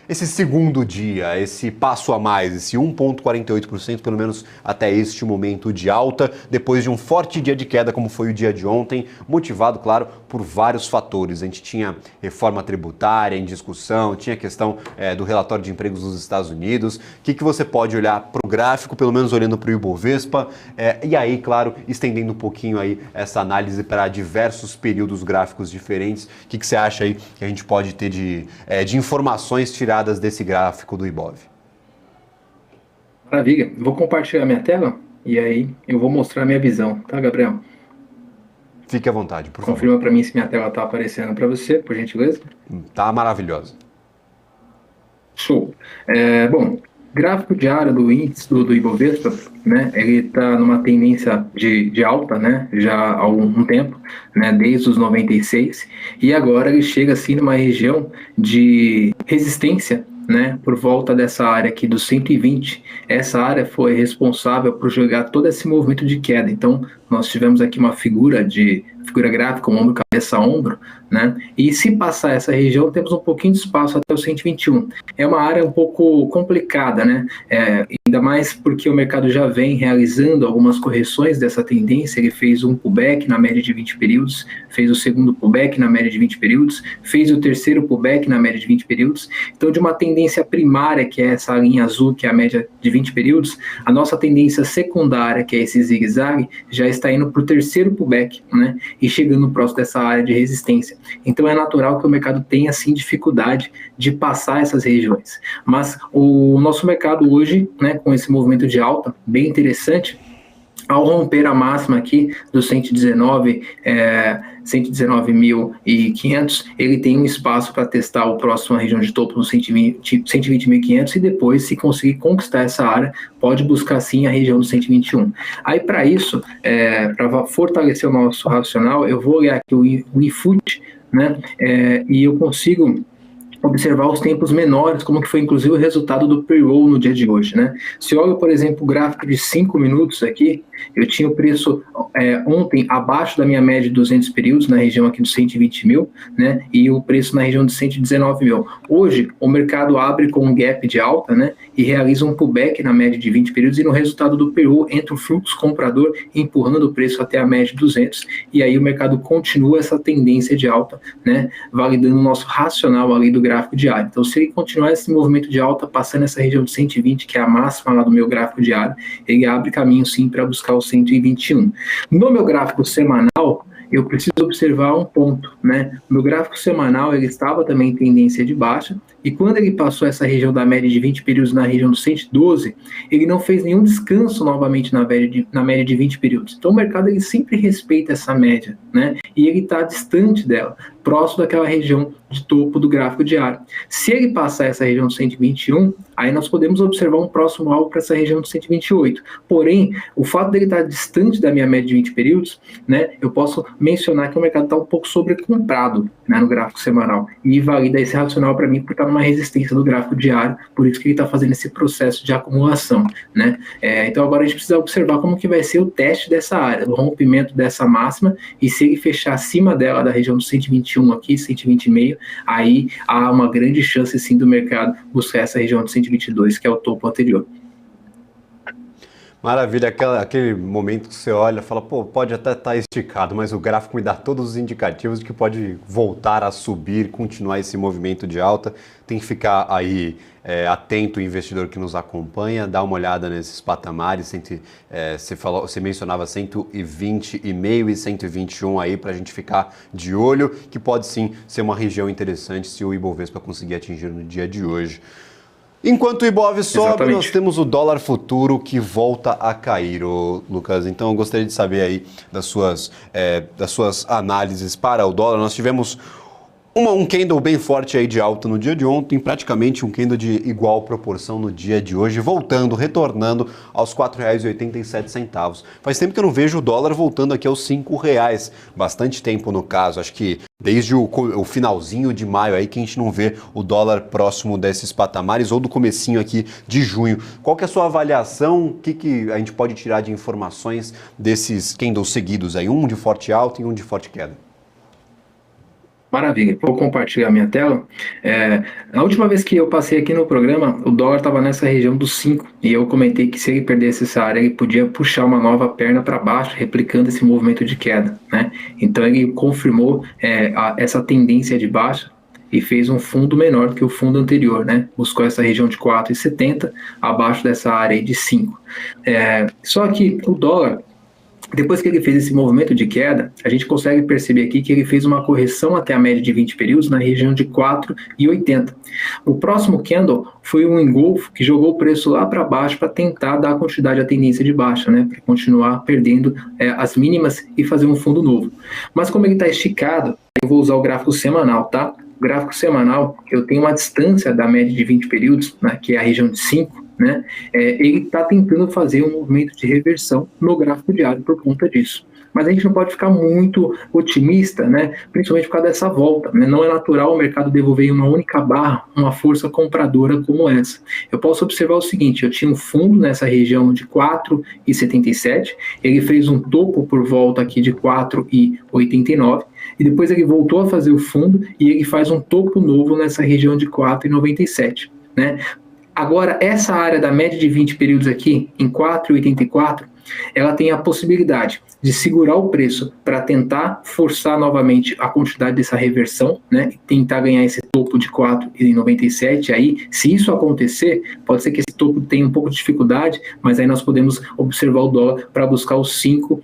esse segundo dia, esse passo a mais, esse 1,48%, pelo menos até este momento de alta, depois de um forte dia de queda, como foi o dia de ontem, motivado, claro, por vários fatores. A gente tinha reforma tributária em discussão, tinha a questão do relatório de empregos nos Estados Unidos. O que você pode olhar para o gráfico, pelo menos olhando para o Ibovespa, e aí, claro, estendendo um pouquinho aí essa análise para diversos períodos gráficos diferentes. O que você acha aí que a gente pode ter de informações tiradas desse gráfico do Ibov? Maravilha. Vou compartilhar minha tela e aí eu vou mostrar a minha visão, tá, Gabriel? Fique à vontade, por favor. Confirma para mim se minha tela está aparecendo para você, por gentileza. Tá maravilhosa. Show. Bom, gráfico diário do índice do Ibovespa, né? Ele está numa tendência de alta, né? Já há algum tempo, né? Desde os 96, e agora ele chega assim numa região de resistência, né, por volta dessa área aqui dos 120. Essa área foi responsável por jogar todo esse movimento de queda. Então, nós tivemos aqui uma figura gráfica, um ombro, cabeça, ombro, né? E se passar essa região, temos um pouquinho de espaço até o 121. É uma área um pouco complicada, né? Ainda mais porque o mercado já vem realizando algumas correções dessa tendência. Ele fez um pullback na média de 20 períodos, fez o segundo pullback na média de 20 períodos, fez o terceiro pullback na média de 20 períodos. Então, de uma tendência primária, que é essa linha azul, que é a média de 20 períodos, a nossa tendência secundária, que é esse zigue-zague, já está indo para o terceiro pullback, né? E chegando próximo dessa área de resistência. Então, é natural que o mercado tenha, assim, dificuldade de passar essas regiões. Mas o nosso mercado hoje, né, com esse movimento de alta, bem interessante, ao romper a máxima aqui do 119.500, ele tem um espaço para testar o próximo região de topo no 120.500 e depois, se conseguir conquistar essa área, pode buscar sim a região do 121. Aí, para isso, para fortalecer o nosso racional, eu vou olhar aqui o IFUT, né, e eu consigo observar os tempos menores, como que foi inclusive o resultado do pre-roll no dia de hoje, né? Se olha, por exemplo, o gráfico de 5 minutos aqui, eu tinha o preço ontem abaixo da minha média de 200 períodos, na região aqui dos 120 mil, né? E o preço na região de 119 mil. Hoje, o mercado abre com um gap de alta, né? E realiza um pullback na média de 20 períodos, e no resultado do pre-roll entra o fluxo comprador empurrando o preço até a média de 200, e aí o mercado continua essa tendência de alta, né? Validando o nosso racional ali do gráfico diário. Então, se ele continuar esse movimento de alta, passando essa região de 120, que é a máxima lá do meu gráfico diário, ele abre caminho sim para buscar o 121. No meu gráfico semanal, eu preciso observar um ponto, né? O meu gráfico semanal, ele estava também em tendência de baixa, e quando ele passou essa região da média de 20 períodos na região do 112, ele não fez nenhum descanso novamente na média de 20 períodos. Então, o mercado, ele sempre respeita essa média, né? E ele está distante dela, próximo daquela região de topo do gráfico diário. Se ele passar essa região do 121, aí nós podemos observar um próximo alvo para essa região de 128. Porém, o fato dele estar distante da minha média de 20 períodos, né, eu posso mencionar que o mercado está um pouco sobrecomprado, né, no gráfico semanal, e valida esse racional para mim porque está numa resistência do gráfico diário, por isso que ele está fazendo esse processo de acumulação, né? Então agora a gente precisa observar como que vai ser o teste dessa área, o rompimento dessa máxima, e se ele fechar acima dela, da região do 121 aqui, 120,5, aí há uma grande chance sim do mercado buscar essa região de 122, que é o topo anterior. Maravilha, aquele momento que você olha e fala, pô, pode até estar esticado, mas o gráfico me dá todos os indicativos de que pode voltar a subir, continuar esse movimento de alta. Tem que ficar aí atento, o investidor que nos acompanha, dá uma olhada nesses patamares. Você mencionava 120,5 e 121 aí para a gente ficar de olho, que pode sim ser uma região interessante se o Ibovespa conseguir atingir no dia de hoje. Enquanto o Ibov sobe, Exatamente. Nós temos o dólar futuro que volta a cair, Lucas. Então eu gostaria de saber aí das suas análises para o dólar. Nós tivemos um candle bem forte aí de alta no dia de ontem, praticamente um candle de igual proporção no dia de hoje, retornando aos R$ 4,87. Faz tempo que eu não vejo o dólar voltando aqui aos R$ 5,00, bastante tempo no caso, acho que desde o finalzinho de maio aí que a gente não vê o dólar próximo desses patamares, ou do comecinho aqui de junho. Qual que é a sua avaliação? O que a gente pode tirar de informações desses candles seguidos aí, um de forte alta e um de forte queda? Maravilha, vou compartilhar minha tela. A última vez que eu passei aqui no programa, o dólar estava nessa região dos 5, e eu comentei que se ele perdesse essa área, ele podia puxar uma nova perna para baixo, replicando esse movimento de queda, né? Então ele confirmou essa tendência de baixa e fez um fundo menor do que o fundo anterior, né? Buscou essa região de 4,70, abaixo dessa área aí de 5. Só que o dólar, depois que ele fez esse movimento de queda, a gente consegue perceber aqui que ele fez uma correção até a média de 20 períodos na região de 4,80. O próximo candle foi um engolfo que jogou o preço lá para baixo para tentar dar continuidade à tendência de baixa, né? Para continuar perdendo as mínimas e fazer um fundo novo. Mas como ele está esticado, eu vou usar o gráfico semanal, tá? O gráfico semanal, eu tenho uma distância da média de 20 períodos, né, que é a região de 5, né? Ele está tentando fazer um movimento de reversão no gráfico diário por conta disso. Mas a gente não pode ficar muito otimista, né? Principalmente por causa dessa volta, né? Não é natural o mercado devolver em uma única barra uma força compradora como essa. Eu posso observar o seguinte, eu tinha um fundo nessa região de 4,77, ele fez um topo por volta aqui de 4,89, e depois ele voltou a fazer o fundo e ele faz um topo novo nessa região de 4,97, né? Agora, essa área da média de 20 períodos aqui, em 4,84, ela tem a possibilidade de segurar o preço para tentar forçar novamente a quantidade dessa reversão, né? E tentar ganhar esse topo de 4,97. Aí, se isso acontecer, pode ser que esse topo tenha um pouco de dificuldade, mas aí nós podemos observar o dólar para buscar os 5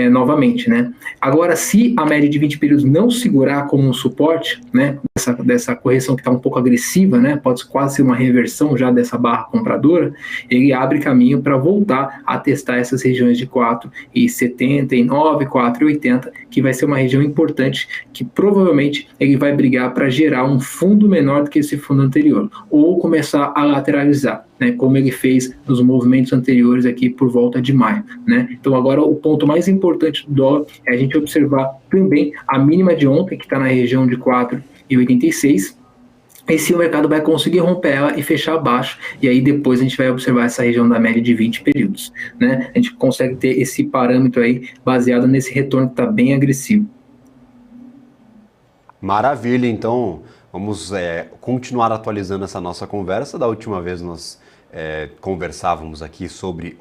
novamente, né? Agora, se a média de 20 períodos não segurar como um suporte, né? Dessa correção que está um pouco agressiva, né? Pode quase ser uma reversão já dessa barra compradora, ele abre caminho para voltar a testar essas regiões de 4,79, 4,80, que vai ser uma região importante que provavelmente ele vai brigar para gerar um fundo menor do que esse fundo anterior, ou começar a lateralizar, né, como ele fez nos movimentos anteriores aqui por volta de maio, né? Então agora o ponto mais importante do dólar é a gente observar também a mínima de ontem, que está na região de 4,86, e se o mercado vai conseguir romper ela e fechar abaixo, e aí depois a gente vai observar essa região da média de 20 períodos, né? A gente consegue ter esse parâmetro aí baseado nesse retorno que está bem agressivo. Maravilha, então vamos continuar atualizando essa nossa conversa. Da última vez nós conversávamos aqui sobre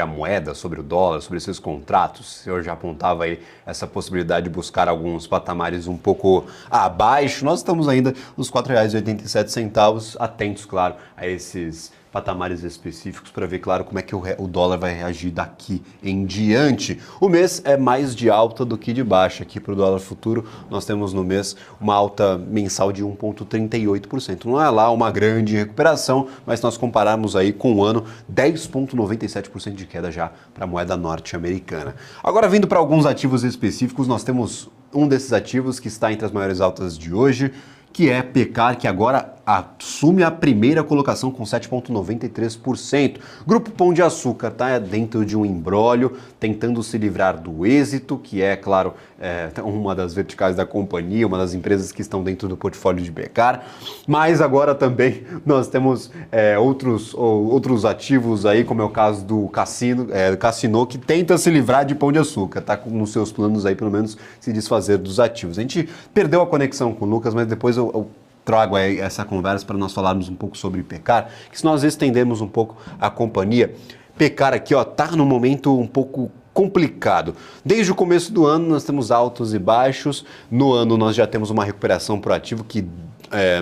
a moeda, sobre o dólar, sobre esses contratos. O senhor já apontava aí essa possibilidade de buscar alguns patamares um pouco abaixo. Nós estamos ainda nos R$ 4,87, atentos, claro, a esses patamares específicos para ver, claro, como é que o dólar vai reagir daqui em diante. O mês é mais de alta do que de baixa. Aqui para o dólar futuro, nós temos no mês uma alta mensal de 1,38%. Não é lá uma grande recuperação, mas se nós compararmos aí com o ano, 10,97% de queda já para a moeda norte-americana. Agora, vindo para alguns ativos específicos, nós temos um desses ativos que está entre as maiores altas de hoje, que é Peccar, que agora assume a primeira colocação com 7,93%. Grupo Pão de Açúcar está dentro de um imbróglio, tentando se livrar do êxito, que é, claro, uma das verticais da companhia, uma das empresas que estão dentro do portfólio de Peccar. Mas agora também nós temos outros ativos aí, como é o caso do Cassino, que tenta se livrar de Pão de Açúcar, está nos seus planos aí, pelo menos, se desfazer dos ativos. A gente perdeu a conexão com o Lucas, mas depois eu trago aí essa conversa para nós falarmos um pouco sobre Peccar, que se nós estendermos um pouco a companhia, Peccar aqui está num momento um pouco complicado. Desde o começo do ano nós temos altos e baixos, no ano nós já temos uma recuperação pro ativo que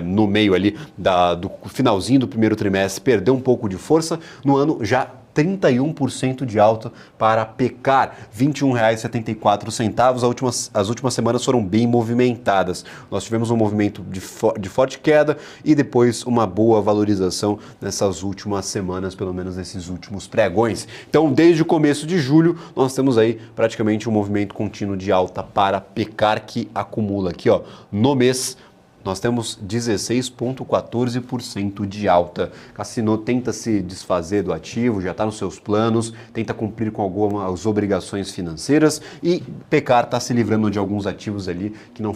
no meio ali do finalzinho do primeiro trimestre perdeu um pouco de força, no ano já 31% de alta para Peccar, R$ 21,74. As últimas semanas foram bem movimentadas. Nós tivemos um movimento de forte queda e depois uma boa valorização nessas últimas semanas, pelo menos nesses últimos pregões. Então, desde o começo de julho, nós temos aí praticamente um movimento contínuo de alta para Peccar, que acumula aqui, no mês, nós temos 16,14% de alta. Cassino tenta se desfazer do ativo, já está nos seus planos, tenta cumprir com algumas obrigações financeiras e Peccar está se livrando de alguns ativos ali que não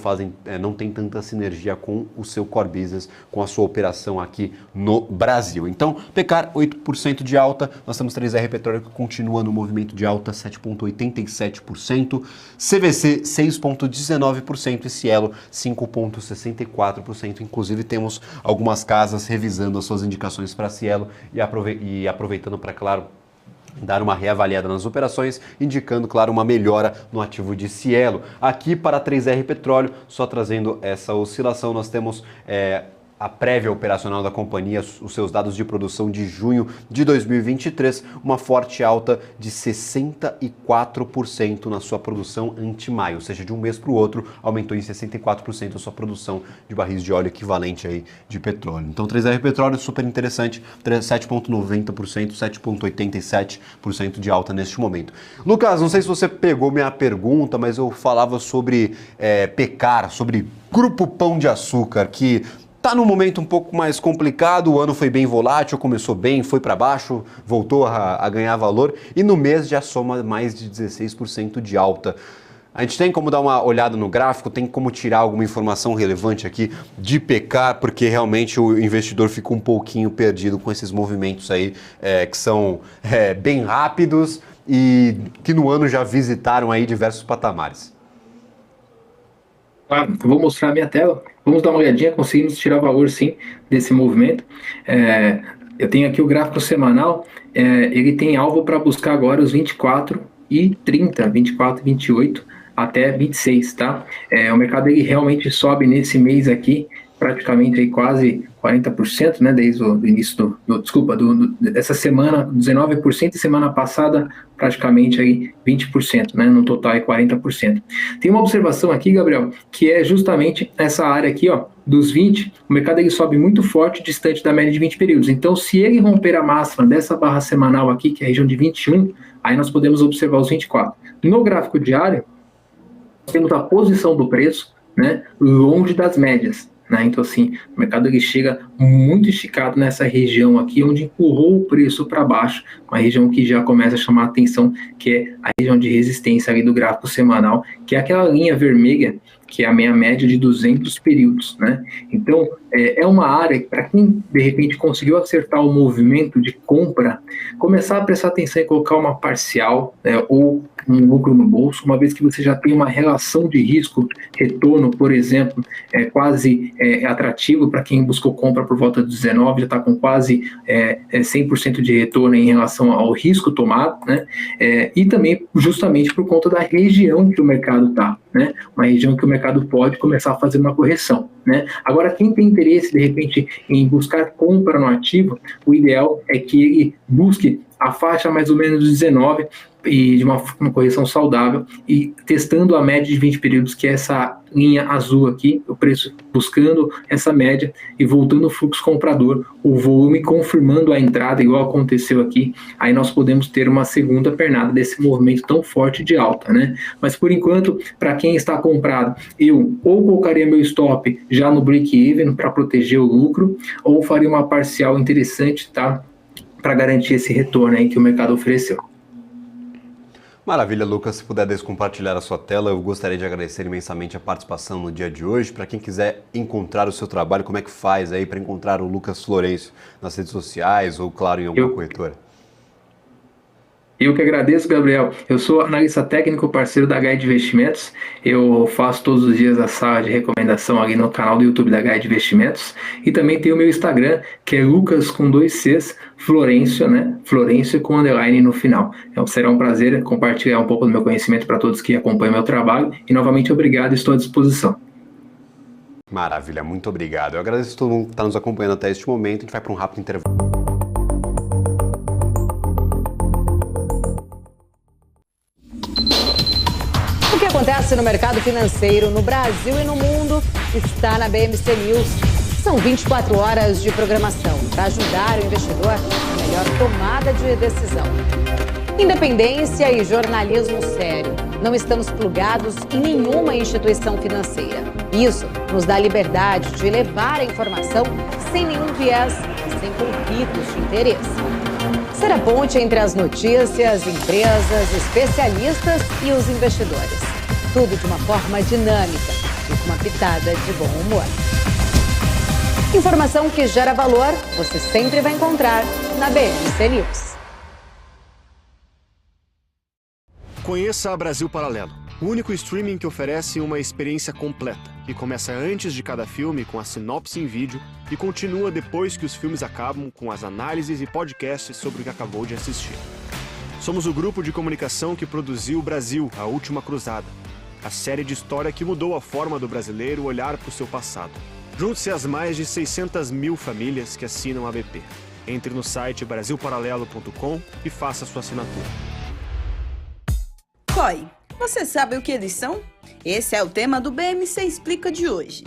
tem tanta sinergia com o seu core business, com a sua operação aqui no Brasil. Então, Peccar 8% de alta, nós temos 3R Petróleo que continua no movimento de alta 7,87%, CVC 6,19% e Cielo 5,64%. Inclusive temos algumas casas revisando as suas indicações para Cielo e aproveitando para, claro, dar uma reavaliada nas operações, indicando, claro, uma melhora no ativo de Cielo. Aqui para 3R Petróleo, só trazendo essa oscilação, nós temos a prévia operacional da companhia, os seus dados de produção de junho de 2023, uma forte alta de 64% na sua produção ante-maio, ou seja, de um mês para o outro, aumentou em 64% a sua produção de barris de óleo equivalente aí de petróleo. Então, 3R Petróleo, super interessante, 7,90%, 7,87% de alta neste momento. Lucas, não sei se você pegou minha pergunta, mas eu falava sobre Peccar, sobre Grupo Pão de Açúcar, que está num momento um pouco mais complicado, o ano foi bem volátil, começou bem, foi para baixo, voltou a ganhar valor e no mês já soma mais de 16% de alta. A gente tem como dar uma olhada no gráfico, tem como tirar alguma informação relevante aqui de Peccar, porque realmente o investidor fica um pouquinho perdido com esses movimentos aí que são bem rápidos e que no ano já visitaram aí diversos patamares. Eu vou mostrar a minha tela. Vamos dar uma olhadinha, conseguimos tirar valor sim desse movimento. Eu tenho aqui o gráfico semanal, ele tem alvo para buscar agora os 24 e 30, 24 e 28 até 26, tá? O mercado ele realmente sobe nesse mês aqui, praticamente aí quase 40%, né, desde o início dessa semana, 19%, e semana passada praticamente aí 20%, né, no total é 40%. Tem uma observação aqui, Gabriel, que é justamente essa área aqui, ó, dos 20, o mercado ele sobe muito forte, distante da média de 20 períodos. Então, se ele romper a máxima dessa barra semanal aqui, que é a região de 21, aí nós podemos observar os 24. No gráfico diário, nós temos a posição do preço, né, longe das médias. Então, assim, o mercado ele chega muito esticado nessa região aqui, onde empurrou o preço para baixo, uma região que já começa a chamar a atenção, que é a região de resistência ali do gráfico semanal, que é aquela linha vermelha, que é a meia média de 200 períodos, né? Então, é uma área que, para quem, de repente, conseguiu acertar o movimento de compra, começar a prestar atenção e colocar uma parcial, ou um lucro no bolso, uma vez que você já tem uma relação de risco-retorno, por exemplo, quase atrativo para quem buscou compra por volta de 19, já está com quase 100% de retorno em relação ao risco tomado, né? E também justamente por conta da região que o mercado está, né? Uma região que o mercado pode começar a fazer uma correção, né? Agora, quem tem interesse, de repente, em buscar compra no ativo, o ideal é que ele busque a faixa mais ou menos de 19 e de uma correção saudável e testando a média de 20 períodos, que é essa linha azul aqui, o preço buscando essa média e voltando o fluxo comprador, o volume confirmando a entrada, igual aconteceu aqui, aí nós podemos ter uma segunda pernada desse movimento tão forte de alta, né? Mas por enquanto, para quem está comprado, eu ou colocaria meu stop já no break-even para proteger o lucro, ou faria uma parcial interessante, tá? Para garantir esse retorno aí que o mercado ofereceu. Maravilha, Lucas. Se puder descompartilhar a sua tela, eu gostaria de agradecer imensamente a participação no dia de hoje. Para quem quiser encontrar o seu trabalho, como é que faz aí para encontrar o Lucas Florencio nas redes sociais ou, claro, em alguma corretora? Eu que agradeço, Gabriel. Eu sou analista técnico, parceiro da Guide Investimentos. Eu faço todos os dias a sala de recomendação ali no canal do YouTube da Guide Investimentos. E também tem o meu Instagram, que é Lucas com 2 Cs, Florencio, né? Florencio com underline no final. Então, será um prazer compartilhar um pouco do meu conhecimento para todos que acompanham meu trabalho. E novamente, obrigado, estou à disposição. Maravilha, muito obrigado. Eu agradeço a todo mundo que está nos acompanhando até este momento. A gente vai para um rápido intervalo. O que acontece no mercado financeiro no Brasil e no mundo está na BMC News. São 24 horas de programação para ajudar o investidor na melhor tomada de decisão. Independência e jornalismo sério. Não estamos plugados em nenhuma instituição financeira. Isso nos dá a liberdade de levar a informação sem nenhum viés e sem conflitos de interesse. Ser a ponte entre as notícias, empresas, especialistas e os investidores. Tudo de uma forma dinâmica e com uma pitada de bom humor. Informação que gera valor, você sempre vai encontrar na BMC News. Conheça a Brasil Paralelo, o único streaming que oferece uma experiência completa, que começa antes de cada filme com a sinopse em vídeo e continua depois que os filmes acabam com as análises e podcasts sobre o que acabou de assistir. Somos o grupo de comunicação que produziu Brasil, a Última Cruzada, a série de história que mudou a forma do brasileiro olhar para o seu passado. Junte-se às mais de 600 mil famílias que assinam a BP. Entre no site brasilparalelo.com e faça sua assinatura. COI, você sabe o que eles são? Esse é o tema do BMC Explica de hoje.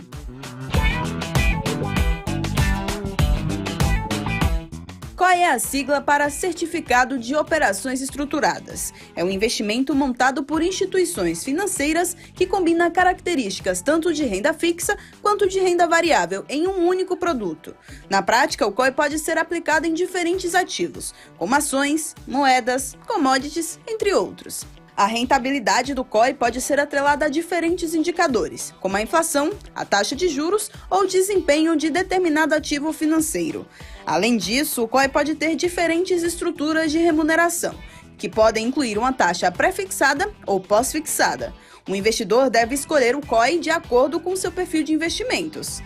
COI é a sigla para Certificado de Operações Estruturadas. É um investimento montado por instituições financeiras que combina características tanto de renda fixa quanto de renda variável em um único produto. Na prática, o COI pode ser aplicado em diferentes ativos, como ações, moedas, commodities, entre outros. A rentabilidade do COI pode ser atrelada a diferentes indicadores, como a inflação, a taxa de juros ou o desempenho de determinado ativo financeiro. Além disso, o COI pode ter diferentes estruturas de remuneração, que podem incluir uma taxa pré-fixada ou pós-fixada. O investidor deve escolher o COI de acordo com seu perfil de investimentos.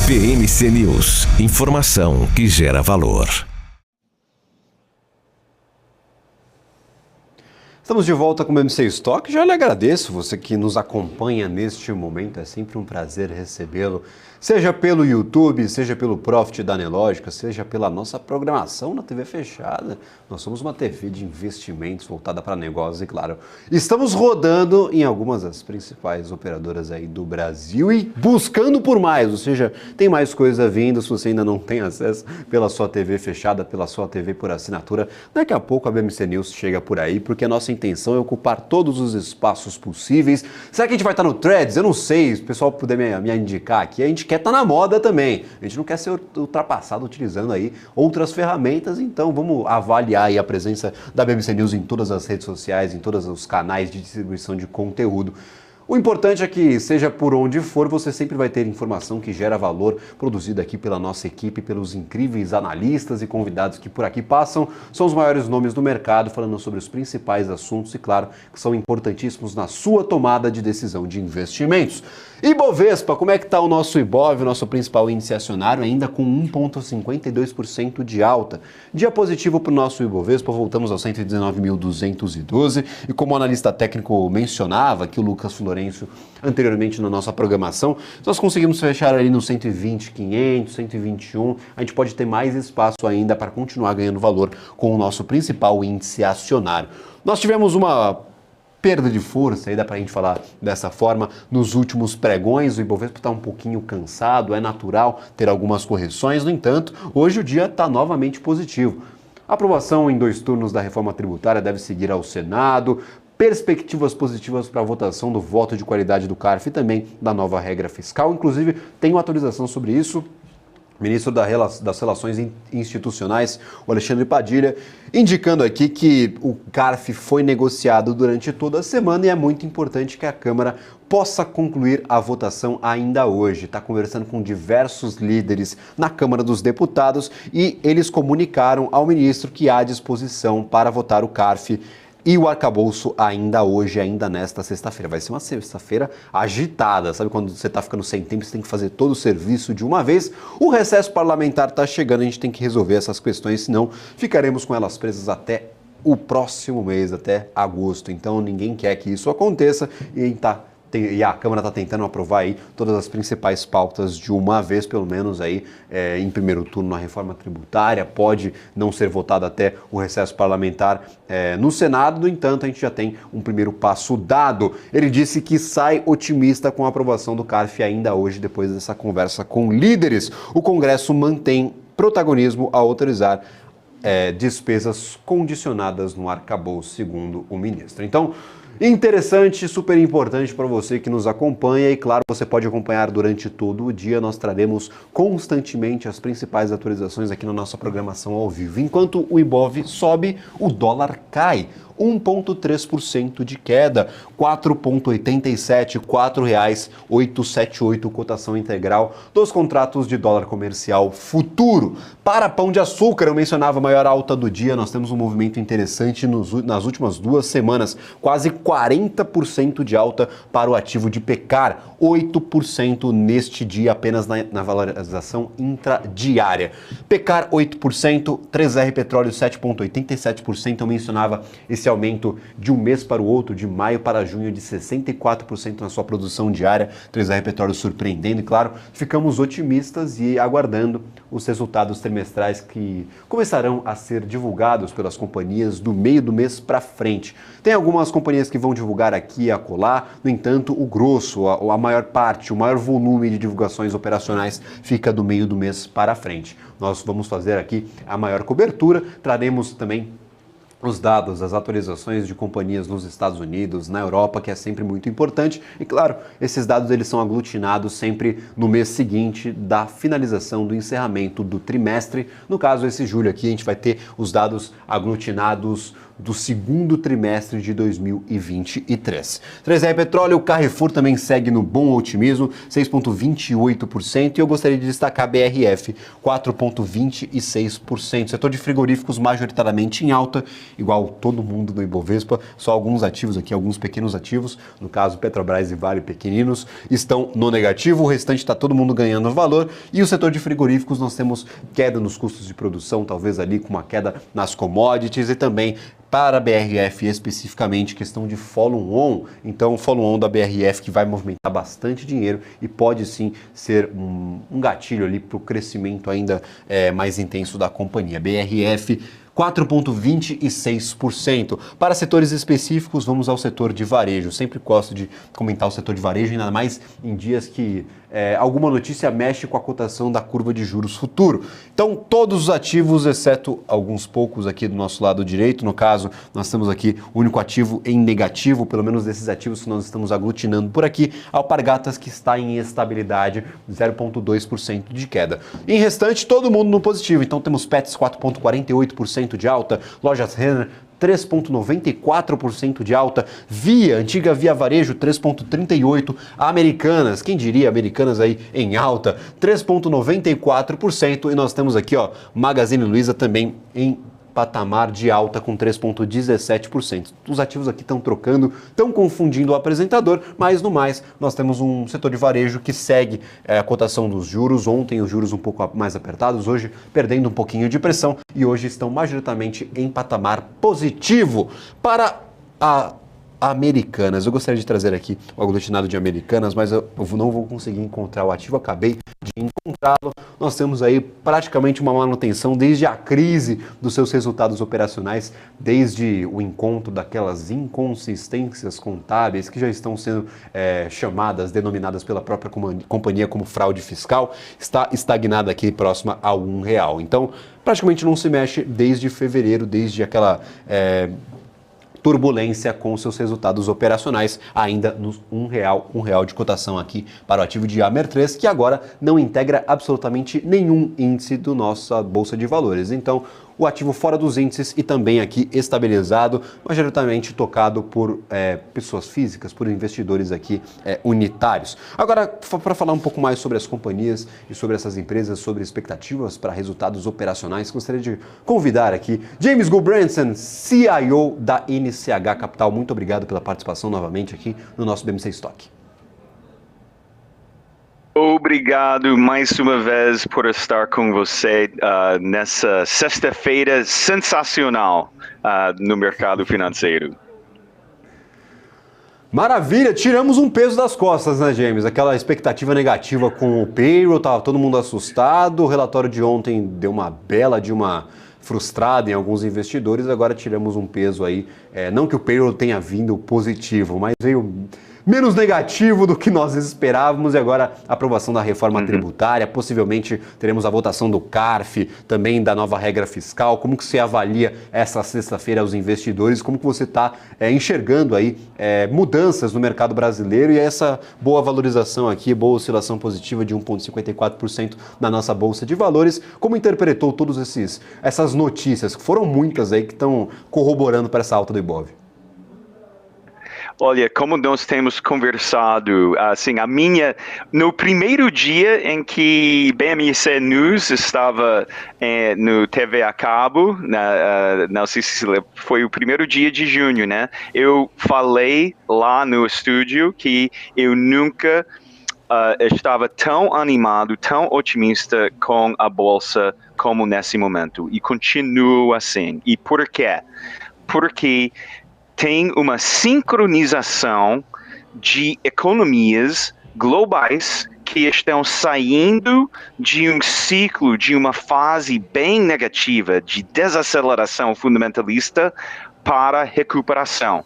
BMC News, informação que gera valor. Estamos de volta com o BMC Stock. Já lhe agradeço, você que nos acompanha neste momento. É sempre um prazer recebê-lo, seja pelo YouTube, seja pelo Profit da Anelógica, seja pela nossa programação na TV fechada. Nós somos uma TV de investimentos voltada para negócios e, claro, estamos rodando em algumas das principais operadoras aí do Brasil e buscando por mais, ou seja, tem mais coisa vindo. Se você ainda não tem acesso pela sua TV fechada, pela sua TV por assinatura, daqui a pouco a BMC News chega por aí, porque a nossa intenção é ocupar todos os espaços possíveis. Será que a gente vai estar no Threads? Eu não sei, se o pessoal puder me indicar aqui. A gente quer estar na moda também. A gente não quer ser ultrapassado utilizando aí outras ferramentas, então vamos avaliar aí a presença da BMC News em todas as redes sociais, em todos os canais de distribuição de conteúdo. O importante é que, seja por onde for, você sempre vai ter informação que gera valor, produzida aqui pela nossa equipe, pelos incríveis analistas e convidados que por aqui passam. São os maiores nomes do mercado, falando sobre os principais assuntos e, claro, que são importantíssimos na sua tomada de decisão de investimentos. Ibovespa, como é que está o nosso Ibov, o nosso principal índice acionário, ainda com 1,52% de alta. Dia positivo para o nosso Ibovespa, voltamos aos 119.212 e como o analista técnico mencionava, que o Lucas Florencio anteriormente na nossa programação, nós conseguimos fechar ali no 120.500, 121, a gente pode ter mais espaço ainda para continuar ganhando valor com o nosso principal índice acionário. Nós tivemos uma perda de força, aí dá pra gente falar dessa forma, nos últimos pregões. O Ibovespa está um pouquinho cansado, é natural ter algumas correções, no entanto, hoje o dia está novamente positivo. A aprovação em 2 turnos da reforma tributária deve seguir ao Senado, perspectivas positivas para a votação do voto de qualidade do CARF e também da nova regra fiscal, inclusive tem uma atualização sobre isso. Ministro das Relações Institucionais, o Alexandre Padilha, indicando aqui que o CARF foi negociado durante toda a semana e é muito importante que a Câmara possa concluir a votação ainda hoje. Está conversando com diversos líderes na Câmara dos Deputados e eles comunicaram ao ministro que há disposição para votar o CARF e o arcabouço ainda hoje, ainda nesta sexta-feira. Vai ser uma sexta-feira agitada, sabe quando você está ficando sem tempo, você tem que fazer todo o serviço de uma vez. O recesso parlamentar está chegando, a gente tem que resolver essas questões, senão ficaremos com elas presas até o próximo mês, até agosto. Então ninguém quer que isso aconteça e a gente está e a Câmara está tentando aprovar aí todas as principais pautas de uma vez, pelo menos aí em primeiro turno. A reforma tributária pode não ser votada até o recesso parlamentar no Senado. No entanto, a gente já tem um primeiro passo dado. Ele disse que sai otimista com a aprovação do CARF ainda hoje, depois dessa conversa com líderes. O Congresso mantém protagonismo ao autorizar despesas condicionadas no arcabouço, segundo o ministro. Então, interessante, super importante para você que nos acompanha e, claro, você pode acompanhar durante todo o dia. Nós traremos constantemente as principais atualizações aqui na nossa programação ao vivo. Enquanto o Ibov sobe, o dólar cai. 1,3% de queda, 4,87, R$ 4,878, cotação integral dos contratos de dólar comercial futuro. Para Pão de Açúcar, eu mencionava a maior alta do dia, nós temos um movimento interessante nas últimas 2 semanas, quase 40% de alta para o ativo de Pecar, 8% neste dia apenas na valorização intradiária. Pecar 8%, 3R Petróleo 7,87%, eu mencionava esse aumento de um mês para o outro, de maio para junho, de 64% na sua produção diária. 3R Petróleo surpreendendo e, claro, ficamos otimistas e aguardando os resultados trimestrais que começarão a ser divulgados pelas companhias do meio do mês para frente. Tem algumas companhias que vão divulgar aqui e acolá, no entanto, o grosso, a maior parte, o maior volume de divulgações operacionais fica do meio do mês para frente. Nós vamos fazer aqui a maior cobertura, traremos também os dados, as atualizações de companhias nos Estados Unidos, na Europa, que é sempre muito importante. E claro, esses dados eles são aglutinados sempre no mês seguinte da finalização do encerramento do trimestre. No caso, esse julho aqui, a gente vai ter os dados aglutinados do segundo trimestre de 2023. 3R Petróleo, o Carrefour também segue no bom otimismo, 6,28%, e eu gostaria de destacar a BRF, 4,26%. Setor de frigoríficos majoritariamente em alta, igual todo mundo no Ibovespa, só alguns ativos aqui, alguns pequenos ativos, no caso Petrobras e Vale pequeninos, estão no negativo, o restante está todo mundo ganhando valor, e o setor de frigoríficos nós temos queda nos custos de produção, talvez ali com uma queda nas commodities, e também para a BRF especificamente, questão de follow-on. Então, o follow-on da BRF que vai movimentar bastante dinheiro e pode sim ser um gatilho ali para o crescimento ainda mais intenso da companhia. BRF 4,26%. Para setores específicos, vamos ao setor de varejo. Sempre gosto de comentar o setor de varejo, ainda mais em dias que alguma notícia mexe com a cotação da curva de juros futuro. Então, todos os ativos, exceto alguns poucos aqui do nosso lado direito, no caso, nós temos aqui o único ativo em negativo, pelo menos desses ativos que nós estamos aglutinando por aqui, Alpargatas, que está em estabilidade, 0,2% de queda. Em restante, todo mundo no positivo. Então, temos Pets 4,48% de alta, Lojas Renner 3,94% de alta, Via, antiga Via Varejo, 3,38%, Americanas, quem diria Americanas aí em alta, 3,94%, e nós temos aqui, ó, Magazine Luiza também em patamar de alta com 3,17%. Os ativos aqui estão trocando, estão confundindo o apresentador, mas no mais nós temos um setor de varejo que segue a cotação dos juros. Ontem os juros um pouco mais apertados, hoje perdendo um pouquinho de pressão e hoje estão majoritariamente em patamar positivo. Para a Americanas, eu gostaria de trazer aqui o aglutinado de Americanas, mas eu não vou conseguir encontrar o ativo, acabei de encontrá-lo. Nós temos aí praticamente uma manutenção desde a crise dos seus resultados operacionais, desde o encontro daquelas inconsistências contábeis que já estão sendo chamadas, denominadas pela própria companhia como fraude fiscal, está estagnada aqui próxima a R$1. Então, praticamente não se mexe desde fevereiro, desde aquela turbulência com seus resultados operacionais, ainda nos R$1 de cotação aqui para o ativo de Amer3, que agora não integra absolutamente nenhum índice do nossa Bolsa de Valores. Então, o ativo fora dos índices e também aqui estabilizado, majoritariamente tocado por pessoas físicas, por investidores aqui unitários. Agora, para falar um pouco mais sobre as companhias e sobre essas empresas, sobre expectativas para resultados operacionais, gostaria de convidar aqui James Gulbrandsen, CIO da NCH Capital. Muito obrigado pela participação novamente aqui no nosso BMC Stock. Obrigado mais uma vez por estar com você nessa sexta-feira sensacional no mercado financeiro. Maravilha, tiramos um peso das costas, né, James? Aquela expectativa negativa com o payroll, tava todo mundo assustado, o relatório de ontem deu uma bela de uma frustrada em alguns investidores, agora tiramos um peso aí, não que o payroll tenha vindo positivo, mas veio menos negativo do que nós esperávamos, e agora a aprovação da reforma tributária, possivelmente teremos a votação do CARF, também da nova regra fiscal. Como que você avalia essa sexta-feira aos investidores? Como que você está enxergando aí mudanças no mercado brasileiro e essa boa valorização aqui, boa oscilação positiva de 1,54% na nossa Bolsa de Valores? Como interpretou todas essas notícias, que foram muitas aí, que estão corroborando para essa alta do Ibov? Olha, como nós temos conversado, assim, no primeiro dia em que BMC News estava no TV a cabo, não sei se foi o primeiro dia de junho, né? Eu falei lá no estúdio que eu nunca estava tão animado, tão otimista com a Bolsa como nesse momento. E continuo assim. E por quê? Porque tem uma sincronização de economias globais que estão saindo de um ciclo, de uma fase bem negativa de desaceleração fundamentalista para recuperação.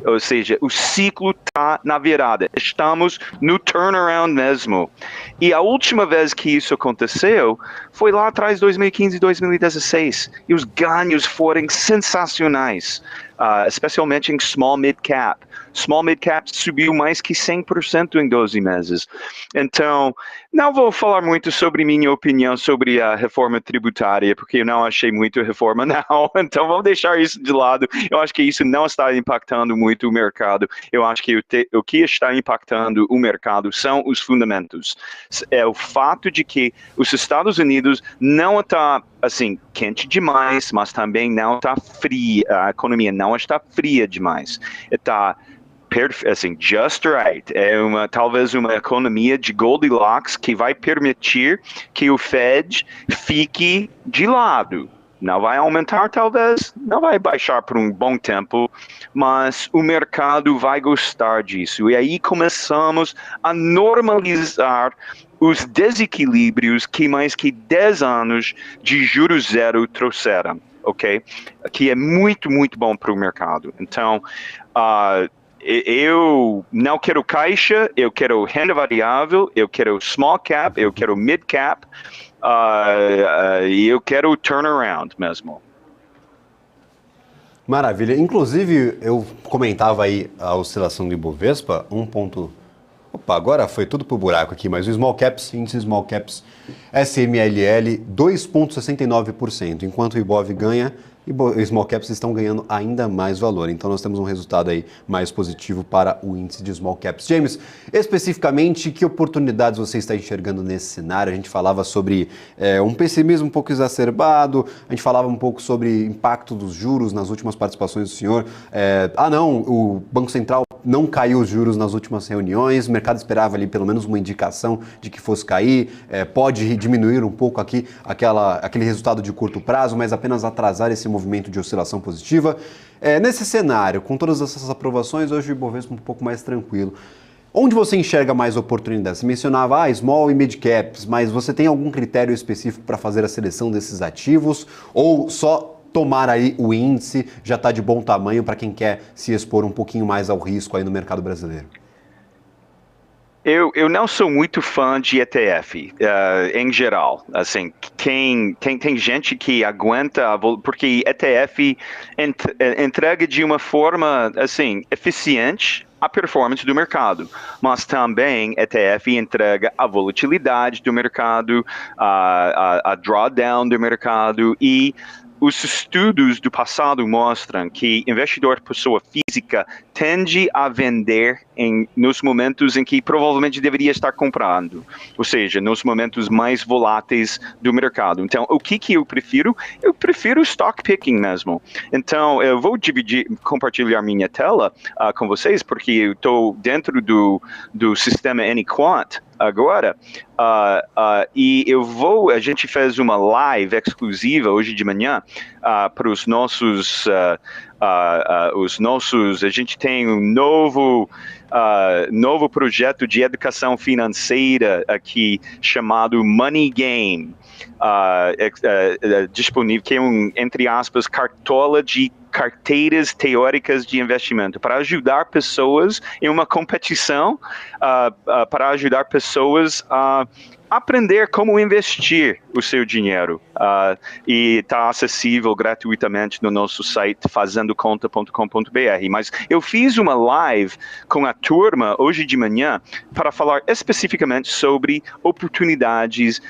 Ou seja, o ciclo está na virada. Estamos no turnaround mesmo. E a última vez que isso aconteceu foi lá atrás, 2015 e 2016. E os ganhos foram sensacionais, especialmente em small mid-cap. Small mid-cap subiu mais que 100% em 12 meses. Então, não vou falar muito sobre minha opinião sobre a reforma tributária, porque eu não achei muito reforma, não. Então, vamos deixar isso de lado. Eu acho que isso não está impactando muito o mercado. Eu acho que o que está impactando o mercado são os fundamentos. É o fato de que os Estados Unidos não está, assim, quente demais, mas também não está fria. A economia não está fria demais. Está assim, just right. É talvez uma economia de Goldilocks que vai permitir que o Fed fique de lado. Não vai aumentar, talvez, não vai baixar por um bom tempo, mas o mercado vai gostar disso. E aí começamos a normalizar os desequilíbrios que mais que 10 anos de juros zero trouxeram, ok? Que é muito, muito bom para o mercado. Então, eu não quero caixa, eu quero renda variável, eu quero small cap, eu quero mid cap, e eu quero turnaround mesmo. Maravilha. Inclusive, eu comentava aí a oscilação do Ibovespa, Opa, agora foi tudo pro buraco aqui, mas o Small Caps, índice Small Caps SMLL, 2,69%, enquanto o Ibov ganha, e Small Caps estão ganhando ainda mais valor. Então nós temos um resultado aí mais positivo para o índice de Small Caps. James, especificamente, que oportunidades você está enxergando nesse cenário? A gente falava sobre um pessimismo um pouco exacerbado, a gente falava um pouco sobre impacto dos juros nas últimas participações do senhor. O Banco Central não caiu os juros nas últimas reuniões, o mercado esperava ali pelo menos uma indicação de que fosse cair, pode diminuir um pouco aqui aquele resultado de curto prazo, mas apenas atrasar esse movimento de oscilação positiva. Nesse cenário, com todas essas aprovações, hoje o Ibovespa um pouco mais tranquilo. Onde você enxerga mais oportunidades? Você mencionava small e mid caps, mas você tem algum critério específico para fazer a seleção desses ativos ou só tomar aí o índice já está de bom tamanho para quem quer se expor um pouquinho mais ao risco aí no mercado brasileiro? Eu não sou muito fã de ETF, em geral. Assim, tem gente que aguenta, porque ETF entrega de uma forma, assim, eficiente a performance do mercado, mas também ETF entrega a volatilidade do mercado, a drawdown do mercado, e os estudos do passado mostram que investidor pessoa física tende a vender nos momentos em que provavelmente deveria estar comprando, ou seja, nos momentos mais voláteis do mercado. Então, o que eu prefiro? Eu prefiro stock picking mesmo. Então, eu vou compartilhar minha tela com vocês, porque eu estou dentro do sistema AnyQuant, agora, e a gente fez uma live exclusiva hoje de manhã para os nossos, a gente tem um novo projeto de educação financeira aqui chamado Money Game, disponível, que é entre aspas, cartola de carteiras teóricas de investimento, para ajudar pessoas em uma competição, para ajudar pessoas a aprender como investir o seu dinheiro. E está acessível gratuitamente no nosso site fazendoconta.com.br. Mas eu fiz uma live com a turma hoje de manhã para falar especificamente sobre oportunidades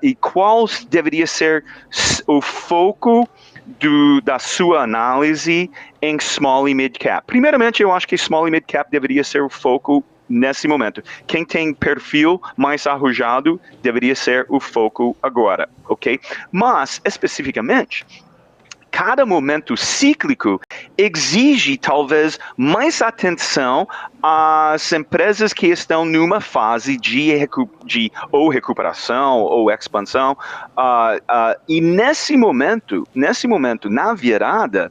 e qual deveria ser o foco da sua análise em small e mid cap. Primeiramente, eu acho que small e mid cap deveria ser o foco nesse momento. Quem tem perfil mais arrojado deveria ser o foco agora, ok? Mas, especificamente, cada momento cíclico exige talvez mais atenção às empresas que estão numa fase de ou recuperação ou expansão, e nesse momento, na virada,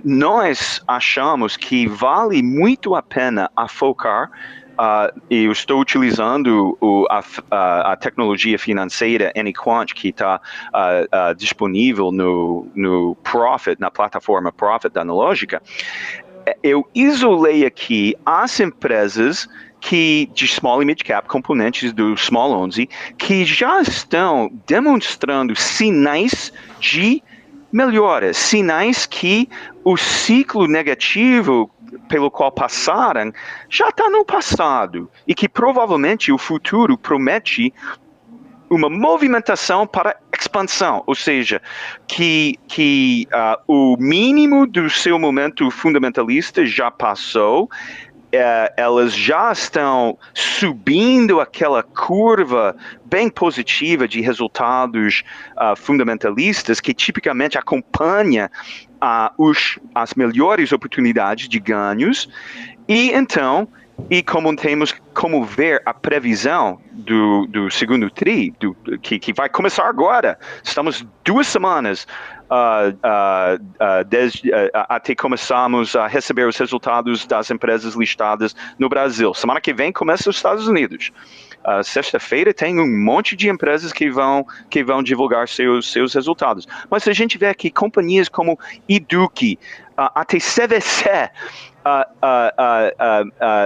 nós achamos que vale muito a pena focar. E eu estou utilizando a tecnologia financeira Anyquant, que está disponível no Profit, na plataforma Profit da Analogica. Eu isolei aqui as empresas de small e mid cap, componentes do Small 11, que já estão demonstrando sinais de melhoras, sinais que o ciclo negativo pelo qual passaram já está no passado e que provavelmente o futuro promete uma movimentação para expansão, ou seja, que o mínimo do seu momento fundamentalista já passou. Elas já estão subindo aquela curva bem positiva de resultados fundamentalistas que tipicamente acompanha as melhores oportunidades de ganhos. E então, como temos como ver a previsão do segundo TRI, que vai começar agora, estamos 2 semanas até começarmos a receber os resultados das empresas listadas no Brasil. Semana que vem começa os Estados Unidos. Sexta-feira tem um monte de empresas que vão divulgar seus resultados. Mas a gente vê aqui companhias como Eduque, até CVC,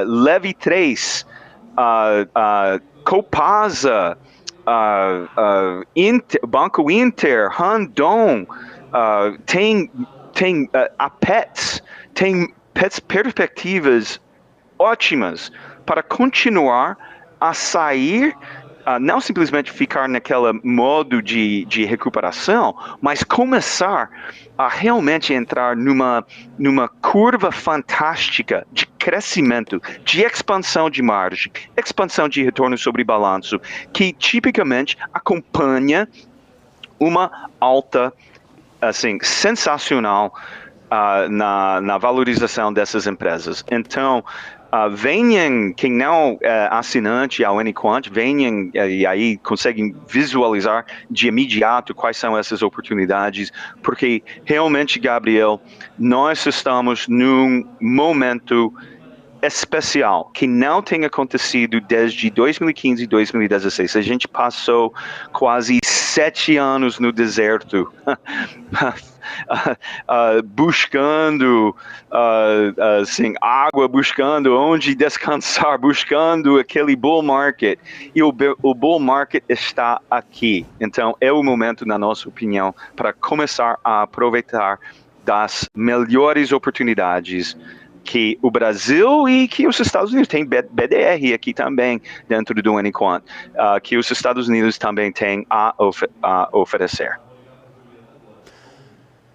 Levy 3, Copasa, Banco Inter, Randon, tem a Pets, tem perspectivas ótimas para continuar a sair, não simplesmente ficar naquele modo de recuperação, mas começar a realmente entrar numa curva fantástica de crescimento, de expansão de margem, expansão de retorno sobre balanço, que tipicamente acompanha uma alta, assim, sensacional na valorização dessas empresas. Então, venham, quem não é assinante ao Anyquant, venham e aí conseguem visualizar de imediato quais são essas oportunidades, porque realmente, Gabriel, nós estamos num momento especial que não tem acontecido desde 2015 e 2016. A gente passou quase 7 anos no deserto, buscando assim, água, buscando onde descansar, buscando aquele bull market, e o bull market está aqui. Então é o momento, na nossa opinião, para começar a aproveitar das melhores oportunidades que o Brasil e que os Estados Unidos tem BDR aqui também dentro do Anyquant, que os Estados Unidos também têm a oferecer.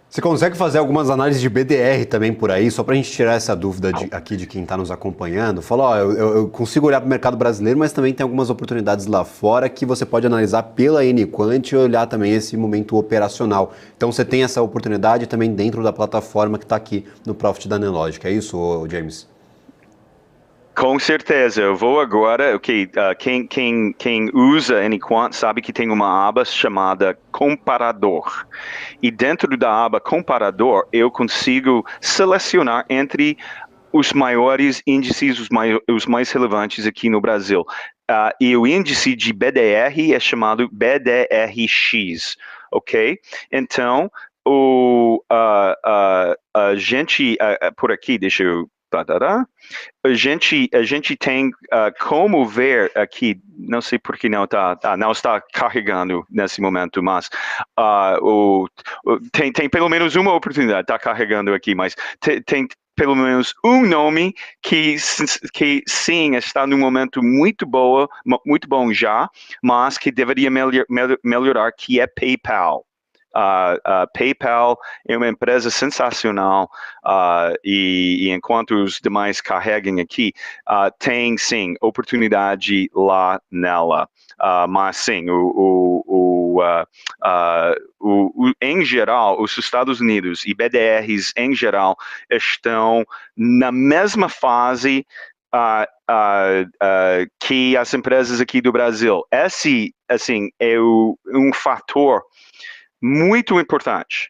Você consegue fazer algumas análises de BDR também por aí, só para a gente tirar essa dúvida aqui de quem está nos acompanhando? Falou, eu consigo olhar para o mercado brasileiro, mas também tem algumas oportunidades lá fora que você pode analisar pela Anyquant e olhar também esse momento operacional. Então você tem essa oportunidade também dentro da plataforma que está aqui no Profit da Analogica, é isso, James? Com certeza, eu vou agora, quem usa Anyquant sabe que tem uma aba chamada Comparador. E dentro da aba Comparador, eu consigo selecionar entre os maiores índices, os mais relevantes aqui no Brasil. E o índice de BDR é chamado BDRX, ok? Então, a gente, por aqui, deixa eu... A gente tem como ver aqui, não sei por que não está carregando nesse momento, mas tem pelo menos uma oportunidade, está carregando aqui, mas tem pelo menos um nome que sim está num momento muito bom já, mas que deveria melhorar, que é PayPal. PayPal é uma empresa sensacional e enquanto os demais carreguem aqui, tem sim oportunidade lá nela, mas sim, em geral, os Estados Unidos e BDRs em geral estão na mesma fase que as empresas aqui do Brasil. Esse, assim, é um fator muito importante,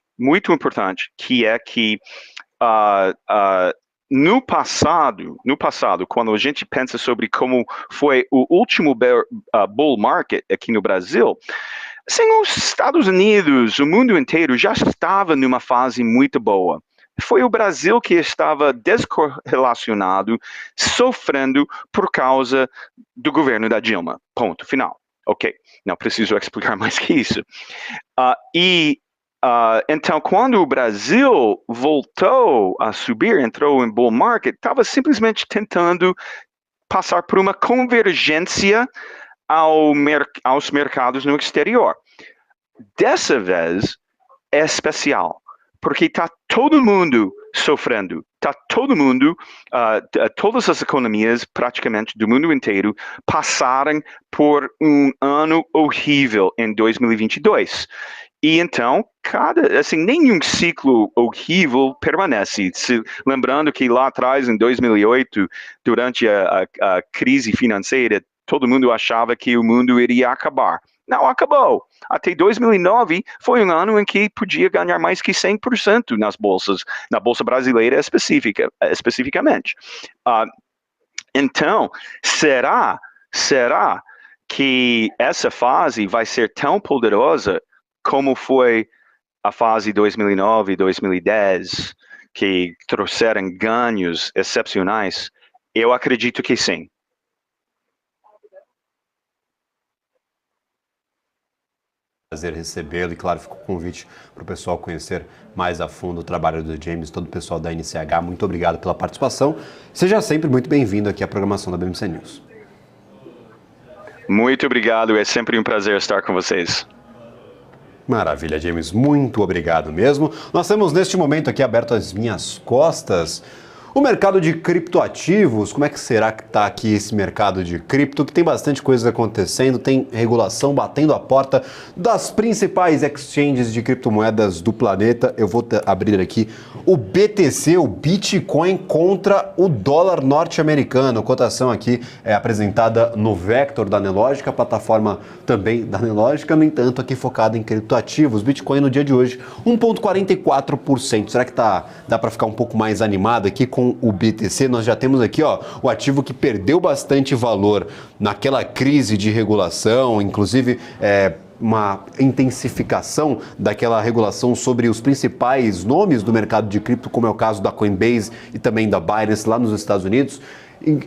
que é que no passado, quando a gente pensa sobre como foi o último bull market aqui no Brasil, assim, os Estados Unidos, o mundo inteiro já estava numa fase muito boa. Foi o Brasil que estava descorrelacionado, sofrendo por causa do governo da Dilma. Ponto final. Ok, não preciso explicar mais que isso. Então, quando o Brasil voltou a subir, entrou em bull market, estava simplesmente tentando passar por uma convergência aos mercados no exterior. Dessa vez, é especial, porque está todo mundo sofrendo. Está todo mundo, todas as economias praticamente do mundo inteiro passaram por um ano horrível em 2022. E então, nenhum ciclo horrível permanece. Lembrando que lá atrás, em 2008, durante a crise financeira, todo mundo achava que o mundo iria acabar. Não acabou. Até 2009 foi um ano em que podia ganhar mais que 100% nas bolsas, na Bolsa Brasileira especificamente. Então, será que essa fase vai ser tão poderosa como foi a fase 2009 e 2010, que trouxeram ganhos excepcionais? Eu acredito que sim. Prazer recebê-lo e, claro, fica o convite para o pessoal conhecer mais a fundo o trabalho do James, todo o pessoal da NCH. Muito obrigado pela participação. Seja sempre muito bem-vindo aqui à programação da BMC News. Muito obrigado, é sempre um prazer estar com vocês. Maravilha, James, muito obrigado mesmo. Nós temos neste momento aqui aberto às minhas costas o mercado de criptoativos. Como é que será que está aqui esse mercado de cripto? Que tem bastante coisa acontecendo, tem regulação batendo a porta das principais exchanges de criptomoedas do planeta. Eu vou abrir aqui o BTC, o Bitcoin contra o dólar norte-americano. A cotação aqui é apresentada no Vector da Nelogica, plataforma também da Nelogica, no entanto aqui focada em criptoativos. Bitcoin no dia de hoje 1,44%. Será que dá para ficar um pouco mais animado aqui com o BTC? Nós já temos aqui o ativo que perdeu bastante valor naquela crise de regulação, inclusive uma intensificação daquela regulação sobre os principais nomes do mercado de cripto, como é o caso da Coinbase e também da Binance lá nos Estados Unidos.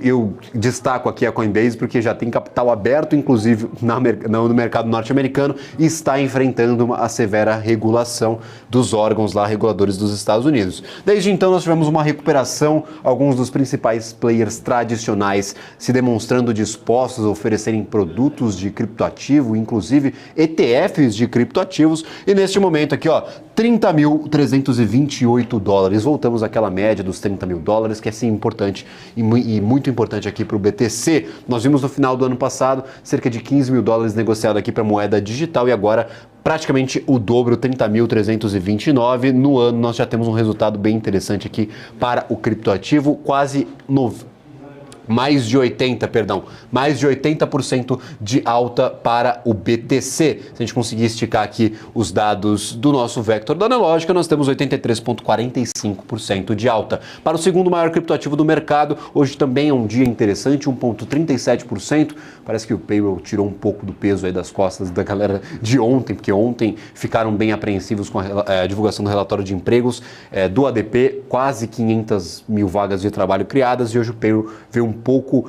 Eu destaco aqui a Coinbase porque já tem capital aberto, inclusive no mercado norte-americano, e está enfrentando a severa regulação dos órgãos lá, reguladores dos Estados Unidos. Desde então nós tivemos uma recuperação, alguns dos principais players tradicionais se demonstrando dispostos a oferecerem produtos de criptoativo, inclusive ETFs de criptoativos, e neste momento aqui, $30.328. Voltamos àquela média dos $30 mil, que é sim importante e muito importante aqui para o BTC. Nós vimos no final do ano passado cerca de $15 mil negociado aqui para moeda digital e agora praticamente o dobro, 30.329. No ano nós já temos um resultado bem interessante aqui para o criptoativo, quase mais de 80% de alta para o BTC. Se a gente conseguir esticar aqui os dados do nosso Vector da Analógica, nós temos 83,45% de alta. Para o segundo maior criptoativo do mercado, hoje também é um dia interessante, 1,37%. Parece que o payroll tirou um pouco do peso aí das costas da galera de ontem, porque ontem ficaram bem apreensivos com a divulgação do relatório de empregos do ADP, quase 500 mil vagas de trabalho criadas, e hoje o payroll veio um pouco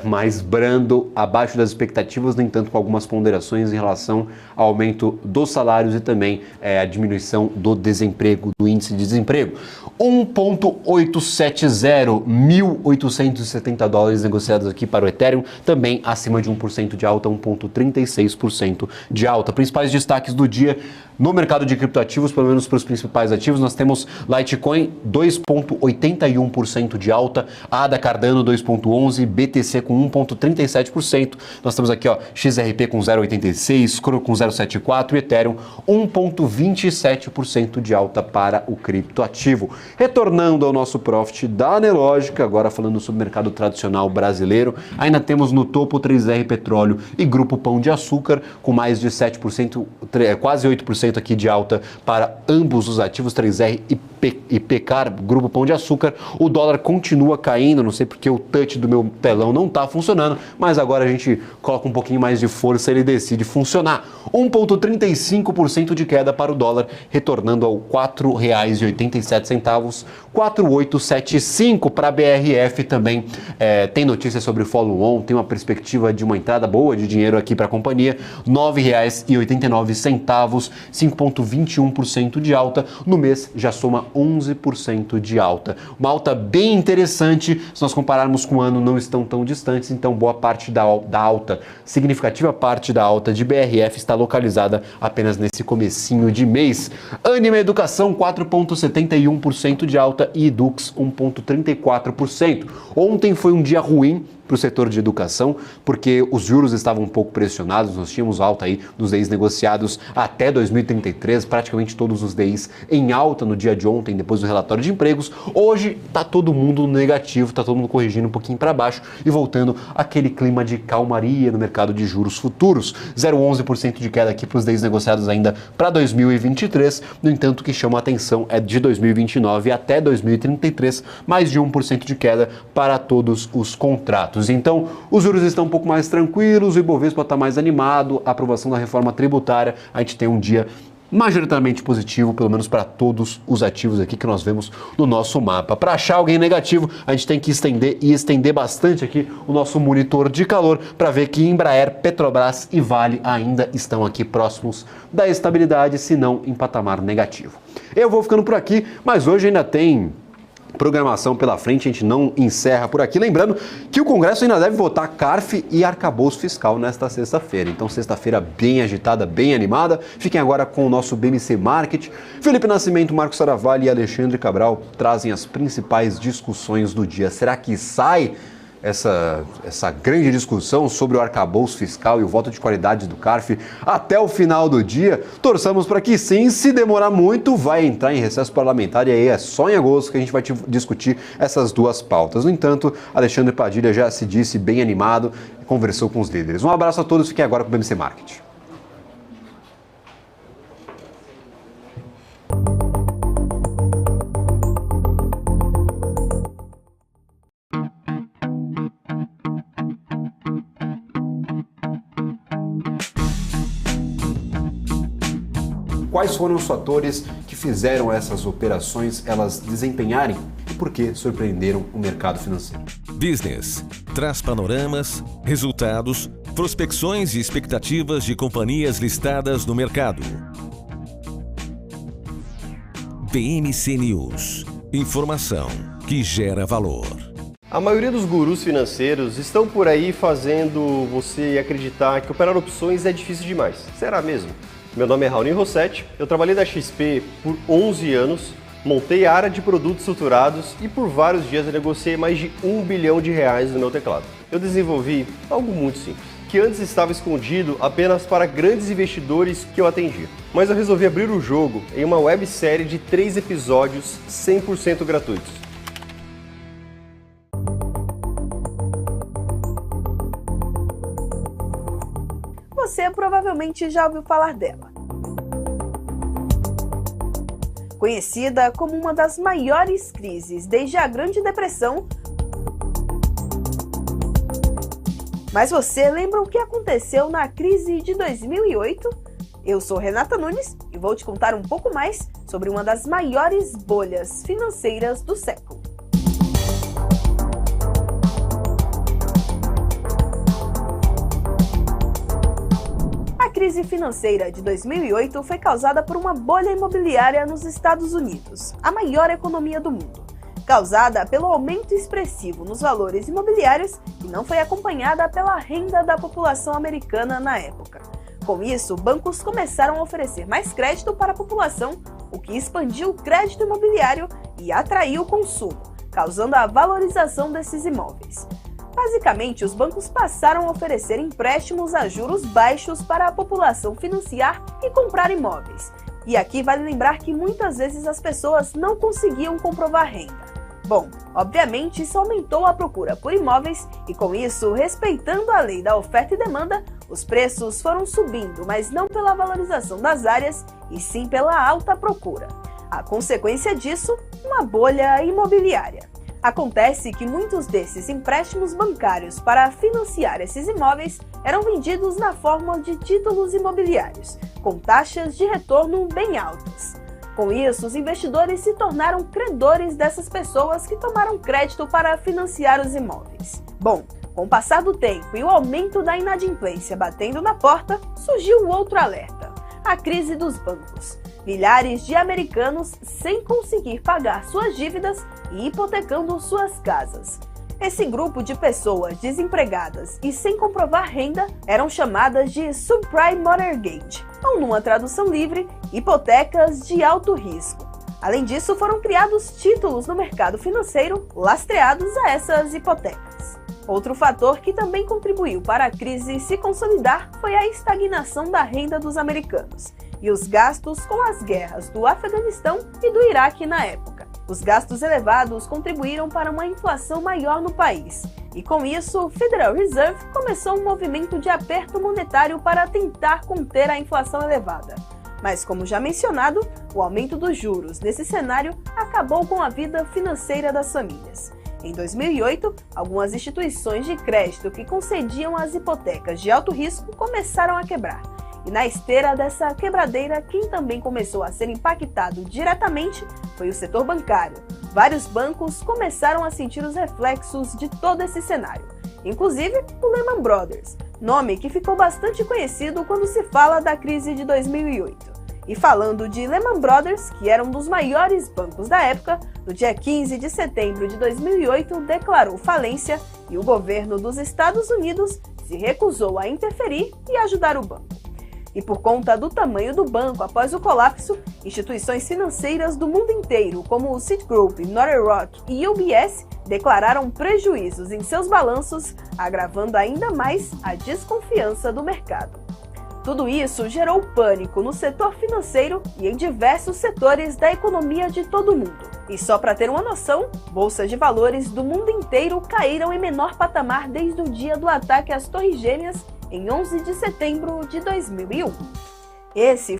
mais brando, abaixo das expectativas, no entanto com algumas ponderações em relação ao aumento dos salários e também a diminuição do desemprego, do índice de desemprego. 1,870, 1.870 dólares negociados aqui para o Ethereum, também acima de 1% de alta, 1,36% de alta. Principais destaques do dia no mercado de criptoativos, pelo menos para os principais ativos, nós temos Litecoin 2,81% de alta, ADA Cardano 2,11%, BTC com 1,37%, nós temos aqui XRP com 0,86%, Crono com 0,74% e Ethereum 1,27% de alta para o criptoativo. Retornando ao nosso profit da Analógica, agora falando sobre o mercado tradicional brasileiro, ainda temos no topo 3R Petróleo e Grupo Pão de Açúcar com mais de 7%, quase 8% aqui de alta para ambos os ativos, 3R e Pecar, Grupo Pão de Açúcar. O dólar continua caindo, não sei porque o touch do meu telão não está funcionando, mas agora a gente coloca um pouquinho mais de força e ele decide funcionar. 1,35% de queda para o dólar, retornando ao R$ 4,87, 4,875 para a BRF também. Tem notícias sobre o follow-on, tem uma perspectiva de uma entrada boa de dinheiro aqui para a companhia, R$ 9,89, 5,21% de alta, no mês já soma 11% de alta. Uma alta bem interessante, se nós compararmos com o ano não estão tão distantes, então boa parte da alta, significativa parte da alta de BRF está localizada apenas nesse comecinho de mês. Anima Educação 4,71% de alta e Edux 1,34%. Ontem foi um dia ruim para o setor de educação, porque os juros estavam um pouco pressionados, nós tínhamos alta aí nos DIs negociados até 2033, praticamente todos os DIs em alta no dia de ontem, depois do relatório de empregos. Hoje está todo mundo negativo, está todo mundo corrigindo um pouquinho para baixo e voltando àquele clima de calmaria no mercado de juros futuros. 0,11% de queda aqui para os DIs negociados ainda para 2023, no entanto o que chama a atenção é de 2029 até 2033, mais de 1% de queda para todos os contratos. Então, os juros estão um pouco mais tranquilos, o Ibovespa está mais animado, a aprovação da reforma tributária, a gente tem um dia majoritariamente positivo, pelo menos para todos os ativos aqui que nós vemos no nosso mapa. Para achar alguém negativo, a gente tem que estender bastante aqui o nosso monitor de calor para ver que Embraer, Petrobras e Vale ainda estão aqui próximos da estabilidade, se não em patamar negativo. Eu vou ficando por aqui, mas hoje ainda tem programação pela frente, a gente não encerra por aqui. Lembrando que o Congresso ainda deve votar CARF e arcabouço fiscal nesta sexta-feira. Então, sexta-feira bem agitada, bem animada. Fiquem agora com o nosso BMC Market. Felipe Nascimento, Marcos Saravalli e Alexandre Cabral trazem as principais discussões do dia. Será que sai essa grande discussão sobre o arcabouço fiscal e o voto de qualidade do CARF até o final do dia? Torçamos para que sim. Se demorar muito, vai entrar em recesso parlamentar e aí é só em agosto que a gente vai discutir essas duas pautas. No entanto, Alexandre Padilha já se disse bem animado e conversou com os líderes. Um abraço a todos, fiquem agora com o BMC Market. Quais foram os fatores que fizeram essas operações elas desempenharem e por que surpreenderam o mercado financeiro? Business traz panoramas, resultados, prospecções e expectativas de companhias listadas no mercado. BMC News. Informação que gera valor. A maioria dos gurus financeiros estão por aí fazendo você acreditar que operar opções é difícil demais. Será mesmo? Meu nome é Raoni Rossetti, eu trabalhei na XP por 11 anos, montei a área de produtos estruturados e por vários dias eu negociei mais de R$1 bilhão no meu teclado. Eu desenvolvi algo muito simples, que antes estava escondido apenas para grandes investidores que eu atendia. Mas eu resolvi abrir o jogo em uma websérie de 3 episódios 100% gratuitos. provavelmente já ouviu falar dela. Conhecida como uma das maiores crises desde a Grande Depressão. Mas você lembra o que aconteceu na crise de 2008? Eu sou Renata Nunes e vou te contar um pouco mais sobre uma das maiores bolhas financeiras do século. A crise financeira de 2008 foi causada por uma bolha imobiliária nos Estados Unidos, a maior economia do mundo, causada pelo aumento expressivo nos valores imobiliários e não foi acompanhada pela renda da população americana na época. Com isso, bancos começaram a oferecer mais crédito para a população, o que expandiu o crédito imobiliário e atraiu o consumo, causando a valorização desses imóveis. Basicamente, os bancos passaram a oferecer empréstimos a juros baixos para a população financiar e comprar imóveis. E aqui vale lembrar que muitas vezes as pessoas não conseguiam comprovar renda. Bom, obviamente isso aumentou a procura por imóveis e com isso, respeitando a lei da oferta e demanda, os preços foram subindo, mas não pela valorização das áreas, e sim pela alta procura. A consequência disso, uma bolha imobiliária. Acontece que muitos desses empréstimos bancários para financiar esses imóveis eram vendidos na forma de títulos imobiliários, com taxas de retorno bem altas. Com isso, os investidores se tornaram credores dessas pessoas que tomaram crédito para financiar os imóveis. Bom, com o passar do tempo e o aumento da inadimplência batendo na porta, surgiu outro alerta: a crise dos bancos. Milhares de americanos sem conseguir pagar suas dívidas e hipotecando suas casas. Esse grupo de pessoas desempregadas e sem comprovar renda eram chamadas de subprime mortgage, ou numa tradução livre, hipotecas de alto risco. Além disso, foram criados títulos no mercado financeiro lastreados a essas hipotecas. Outro fator que também contribuiu para a crise se consolidar foi a estagnação da renda dos americanos e os gastos com as guerras do Afeganistão e do Iraque na época. Os gastos elevados contribuíram para uma inflação maior no país, e com isso o Federal Reserve começou um movimento de aperto monetário para tentar conter a inflação elevada. Mas, como já mencionado, o aumento dos juros nesse cenário acabou com a vida financeira das famílias. Em 2008, algumas instituições de crédito que concediam as hipotecas de alto risco começaram a quebrar. E na esteira dessa quebradeira, quem também começou a ser impactado diretamente foi o setor bancário. Vários bancos começaram a sentir os reflexos de todo esse cenário, inclusive o Lehman Brothers, nome que ficou bastante conhecido quando se fala da crise de 2008. E falando de Lehman Brothers, que era um dos maiores bancos da época, no dia 15 de setembro de 2008 declarou falência e o governo dos Estados Unidos se recusou a interferir e ajudar o banco. E por conta do tamanho do banco após o colapso, instituições financeiras do mundo inteiro, como o Citigroup, Northern Rock e UBS, declararam prejuízos em seus balanços, agravando ainda mais a desconfiança do mercado. Tudo isso gerou pânico no setor financeiro e em diversos setores da economia de todo o mundo. E só para ter uma noção, bolsas de valores do mundo inteiro caíram em menor patamar desde o dia do ataque às Torres Gêmeas, em 11 de setembro de 2001. Esse